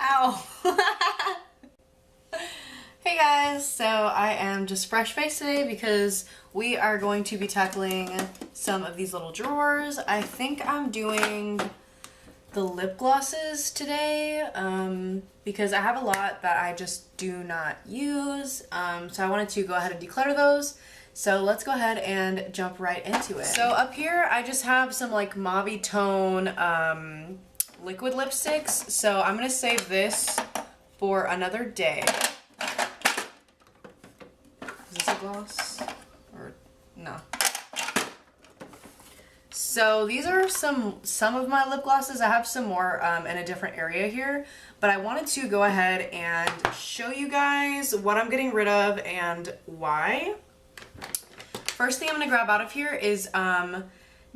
Ow. Hey guys, so I am just fresh faced today because we are going to be tackling some of these little drawers. I think I'm doing the lip glosses today because I have a lot that I just do not use. So I wanted to go ahead and declutter those. So let's go ahead and jump right into it. So up here I just have some like mauve tone liquid lipsticks. So I'm gonna save this for another day. Is this a gloss? Or no. So these are some of my lip glosses. I have some more in a different area here, but I wanted to go ahead and show you guys what I'm getting rid of and why. First thing I'm gonna grab out of here is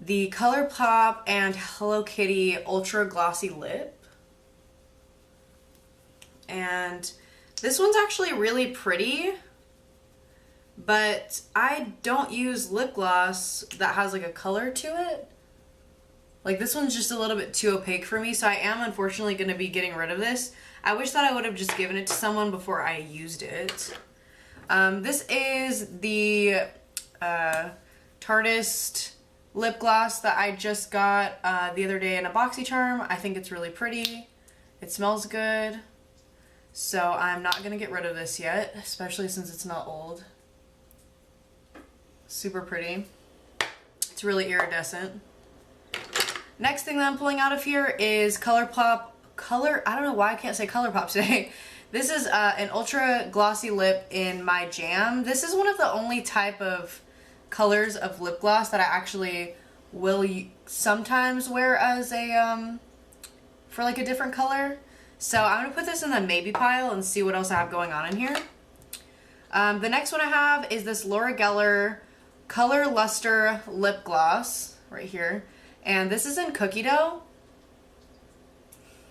the ColourPop and Hello Kitty Ultra Glossy Lip. And this one's actually really pretty, but I don't use lip gloss that has like a color to it. Like this one's just a little bit too opaque for me, so I am unfortunately going to be getting rid of this. I wish that I would have just given it to someone before I used it. This is the Tarte lip gloss that I just got the other day in a BoxyCharm. I think it's really pretty. It smells good. So I'm not going to get rid of this yet, especially since it's not old. Super pretty. It's really iridescent. Next thing that I'm pulling out of here is ColourPop. I don't know why I can't say ColourPop today. This is an ultra glossy lip in my jam. This is one of the only type of colors of lip gloss that I actually will sometimes wear as a for like a different color. So I'm gonna put this in the maybe pile and see what else I have going on in here. The next one I have is this Laura Geller Color Lustre lip gloss right here, and this is in cookie dough.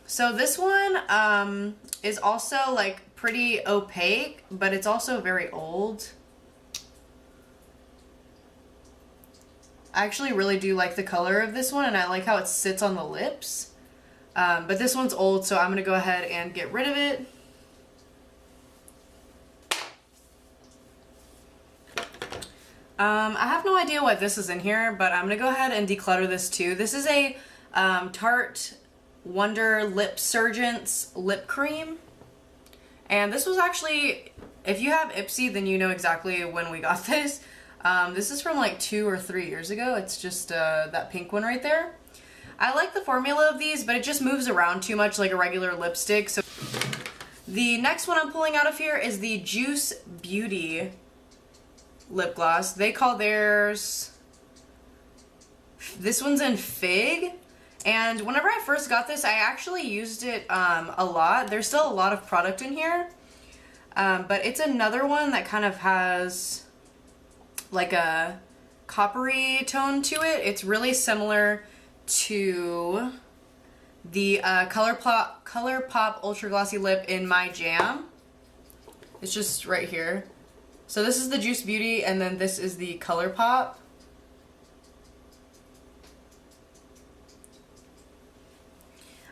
So this one is also like pretty opaque, but it's also very old. I actually really do like the color of this one, and I like how it sits on the lips. But this one's old, so I'm gonna go ahead and get rid of it. I have no idea what this is in here, but I'm gonna go ahead and declutter this too. This is a Tarte Wonder Lip Surgence lip cream. And this was actually, if you have Ipsy, then you know exactly when we got this. This is from like 2 or 3 years ago. It's just that pink one right there. I like the formula of these, but it just moves around too much like a regular lipstick. So the next one I'm pulling out of here is the Juice Beauty lip gloss. They call theirs, this one's in Fig. And whenever I first got this, I actually used it a lot. There's still a lot of product in here. But it's another one that kind of has like a coppery tone to it. It's really similar to the ColourPop Ultra Glossy Lip in my jam. It's just right here. So this is the Juice Beauty, and then this is the ColourPop.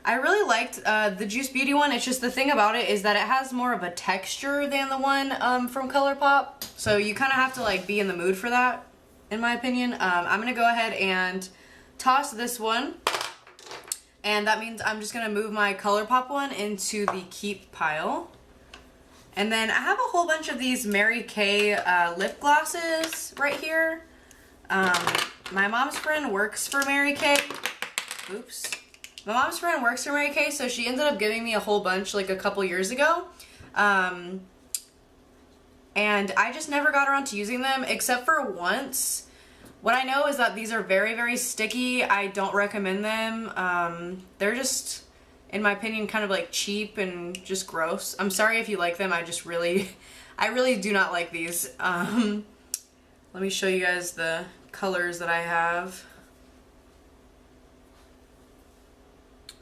I really liked the Juice Beauty one. It's just the thing about it is that it has more of a texture than the one from ColourPop. So you kind of have to like be in the mood for that, in my opinion. I'm going to go ahead and toss this one. And that means I'm just going to move my ColourPop one into the keep pile. And then I have a whole bunch of these Mary Kay lip glosses right here. My mom's friend works for Mary Kay. Oops. My mom's friend works for Mary Kay, so she ended up giving me a whole bunch like a couple years ago. And I just never got around to using them except for once. What I know is that these are very, very sticky. I don't recommend them. They're just, in my opinion, kind of like cheap and just gross. I'm sorry if you like them. I really do not like these. Let me show you guys the colors that I have.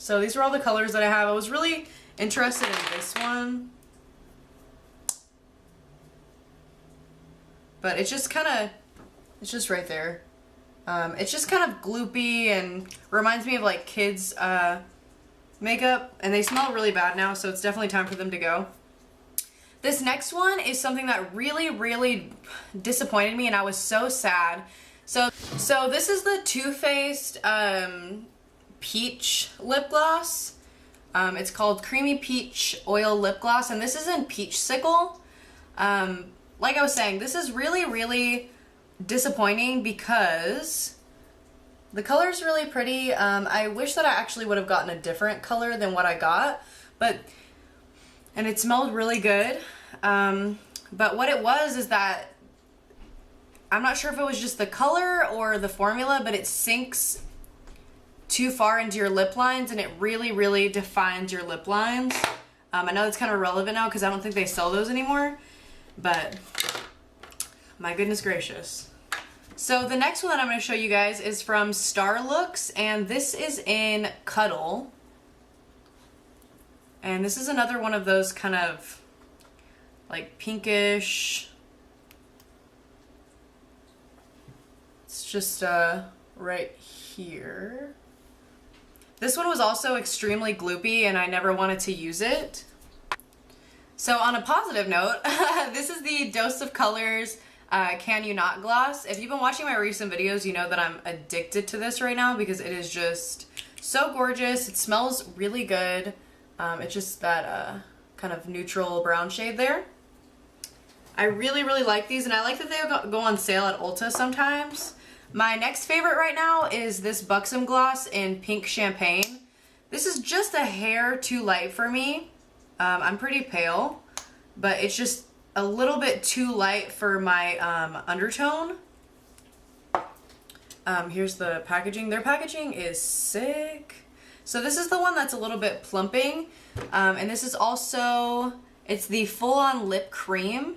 So these are all the colors that I have. I was really interested in this one, but it's just kind of, it's just right there. It's just kind of gloopy and reminds me of like kids makeup, and they smell really bad now, so it's definitely time for them to go. This next one is something that really, really disappointed me, and I was so sad. So this is the Too Faced Peach lip gloss. It's called Creamy Peach Oil Lip Gloss, and this is in Peach Sickle. Like I was saying, this is really, really disappointing because the color is really pretty. I wish that I actually would have gotten a different color than what I got, and it smelled really good. But what it was is that, I'm not sure if it was just the color or the formula, but it sinks too far into your lip lines, and it really, really defines your lip lines. I know that's kind of irrelevant now because I don't think they sell those anymore, but my goodness gracious. So the next one that I'm going to show you guys is from Starlooks, and this is in Cuddle. And this is another one of those kind of like pinkish. It's just right here. This one was also extremely gloopy, and I never wanted to use it. So on a positive note, this is the Dose of Colors Can You Not gloss. If you've been watching my recent videos, you know that I'm addicted to this right now because it is just so gorgeous. It smells really good. It's just that kind of neutral brown shade there. I really, really like these, and I like that they go on sale at Ulta sometimes. My next favorite right now is this Buxom gloss in Pink Champagne. This is just a hair too light for me. I'm pretty pale, but it's just a little bit too light for my undertone. Here's the packaging. Their packaging is sick. So this is the one that's a little bit plumping, and this is also, it's the full-on lip cream,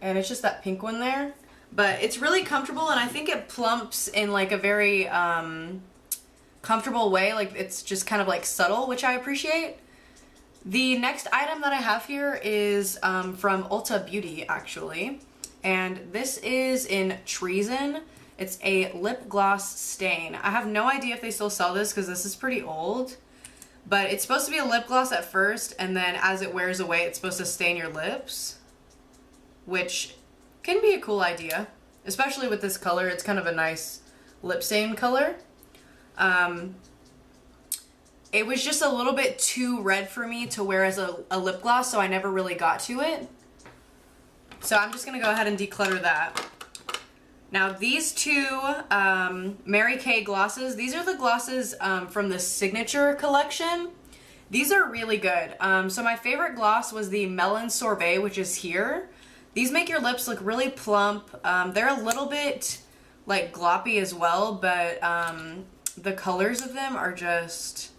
and it's just that pink one there. But it's really comfortable, and I think it plumps in like a very comfortable way. Like it's just kind of like subtle, which I appreciate. The next item that I have here is from Ulta Beauty, actually. And this is in Treason. It's a lip gloss stain. I have no idea if they still sell this because this is pretty old. But it's supposed to be a lip gloss at first, and then as it wears away, it's supposed to stain your lips, which can be a cool idea, especially with this color. It's kind of a nice lip stain color. It was just a little bit too red for me to wear as a lip gloss, so I never really got to it. So I'm just gonna go ahead and declutter that. Now these two Mary Kay glosses, these are the glosses from the Signature collection. These are really good. So my favorite gloss was the Melon Sorbet, which is here. These make your lips look really plump. They're a little bit like gloppy as well, but the colors of them are just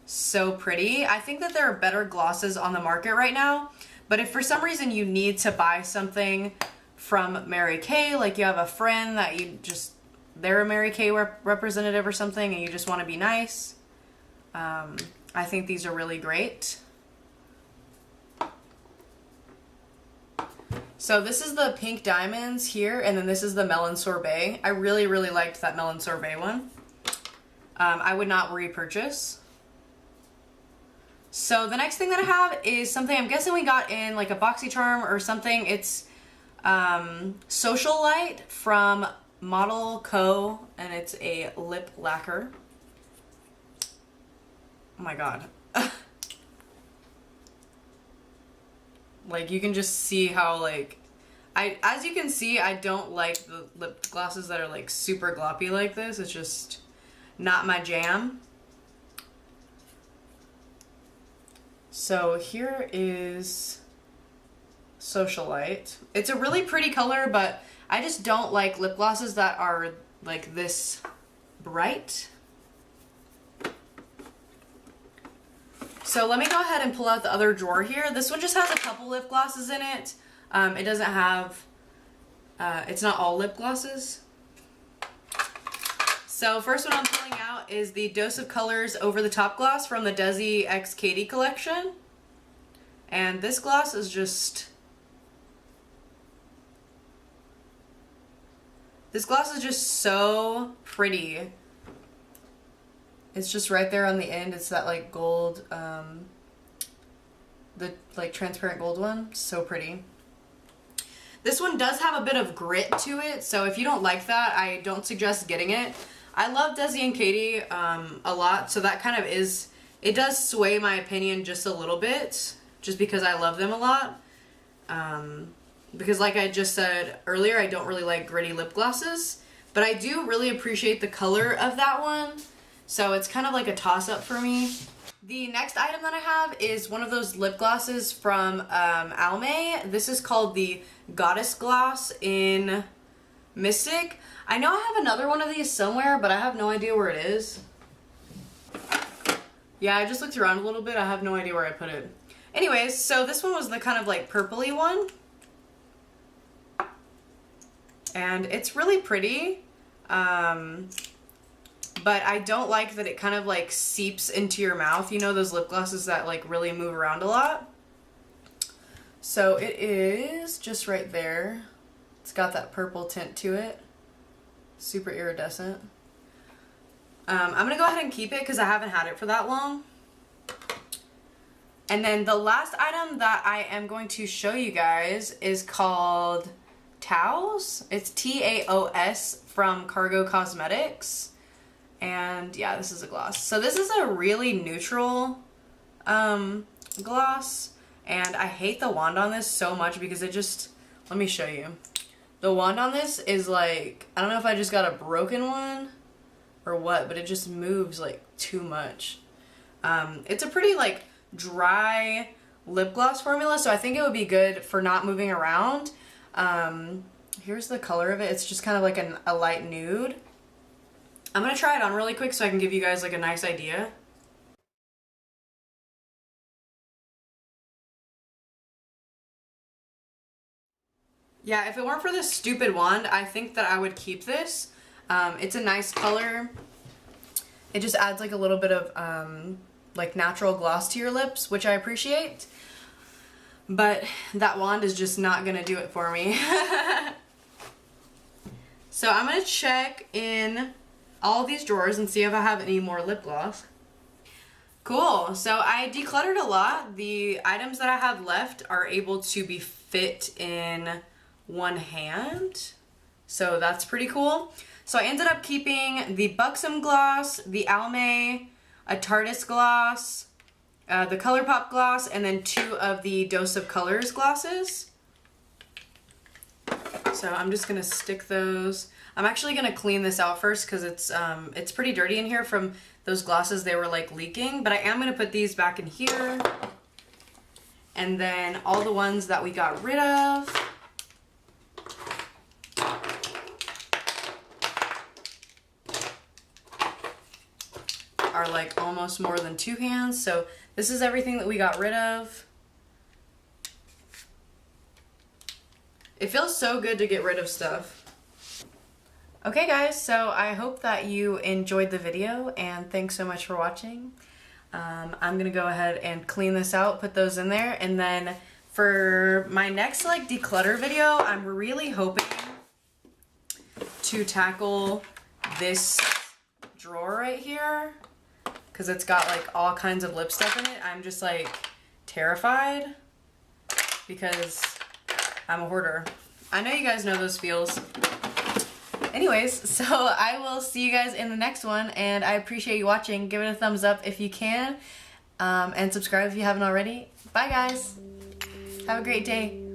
so pretty. I think that there are better glosses on the market right now, but if for some reason you need to buy something from Mary Kay, like you have a friend that they're a Mary Kay representative or something and you just want to be nice, I think these are really great. So this is the Pink Diamonds here, and then this is the Melon Sorbet. I really, really liked that Melon Sorbet one. I would not repurchase. So the next thing that I have is something I'm guessing we got in like a BoxyCharm or something. It's Social Light from Model Co, and it's a lip lacquer. Oh my god. Like you can just see how like, as you can see, I don't like the lip glosses that are like super gloppy like this. It's just not my jam. So here is Socialite. It's a really pretty color, but I just don't like lip glosses that are like this bright. So let me go ahead and pull out the other drawer here. This one just has a couple lip glosses in it. It doesn't have, it's not all lip glosses. So first one I'm pulling out is the Dose of Colors Over the Top Gloss from the Desi X Katie collection. And this gloss is just, so pretty. It's just right there on the end. It's that like gold, the like transparent gold one. So pretty. This one does have a bit of grit to it, so if you don't like that, I don't suggest getting it. I love Desi and Katy a lot, so that kind of is, it does sway my opinion just a little bit, just because I love them a lot. Because like I just said earlier, I don't really like gritty lip glosses, but I do really appreciate the color of that one, so it's kind of like a toss-up for me. The next item that I have is one of those lip glosses from Almay. This is called the Goddess Gloss in Mystic. I know I have another one of these somewhere, but I have no idea where it is. Yeah, I just looked around a little bit. I have no idea where I put it. Anyways, so this one was the kind of like purpley one. And it's really pretty. But I don't like that it kind of like seeps into your mouth. You know those lip glosses that like really move around a lot? So it is just right there. It's got that purple tint to it. Super iridescent. I'm gonna go ahead and keep it because I haven't had it for that long. And then the last item that I am going to show you guys is called Taos. It's T-A-O-S from Cargo Cosmetics. And yeah, this is a gloss. So this is a really neutral gloss. And I hate the wand on this so much because it just, let me show you. The wand on this is like, I don't know if I just got a broken one or what, but it just moves like too much. It's a pretty like dry lip gloss formula, so I think it would be good for not moving around. Here's the color of it. It's just kind of like a light nude. I'm gonna try it on really quick so I can give you guys like a nice idea. Yeah, if it weren't for this stupid wand, I think that I would keep this. It's a nice color. It just adds like a little bit of like natural gloss to your lips, which I appreciate. But that wand is just not gonna do it for me. So I'm gonna check in all these drawers and see if I have any more lip gloss. Cool, so I decluttered a lot. The items that I have left are able to be fit in one hand, so that's pretty cool. So I ended up keeping the Buxom gloss, the Almay, a Tarte gloss, the ColourPop gloss, and then 2 of the Dose of Colors glosses. So I'm just gonna stick those. I'm actually gonna clean this out first because it's pretty dirty in here from those glosses. They were like leaking, but I am gonna put these back in here. And then all the ones that we got rid of. Are like almost more than 2 hands. So this is everything that we got rid of. It feels so good to get rid of stuff. Okay guys, so I hope that you enjoyed the video and thanks so much for watching. I'm gonna go ahead and clean this out, put those in there, and then for my next like declutter video, I'm really hoping to tackle this drawer right here because it's got like all kinds of lip stuff in it. I'm just like terrified because I'm a hoarder. I know you guys know those feels. Anyways, so I will see you guys in the next one, and I appreciate you watching. Give it a thumbs up if you can, and subscribe if you haven't already. Bye guys. Have a great day.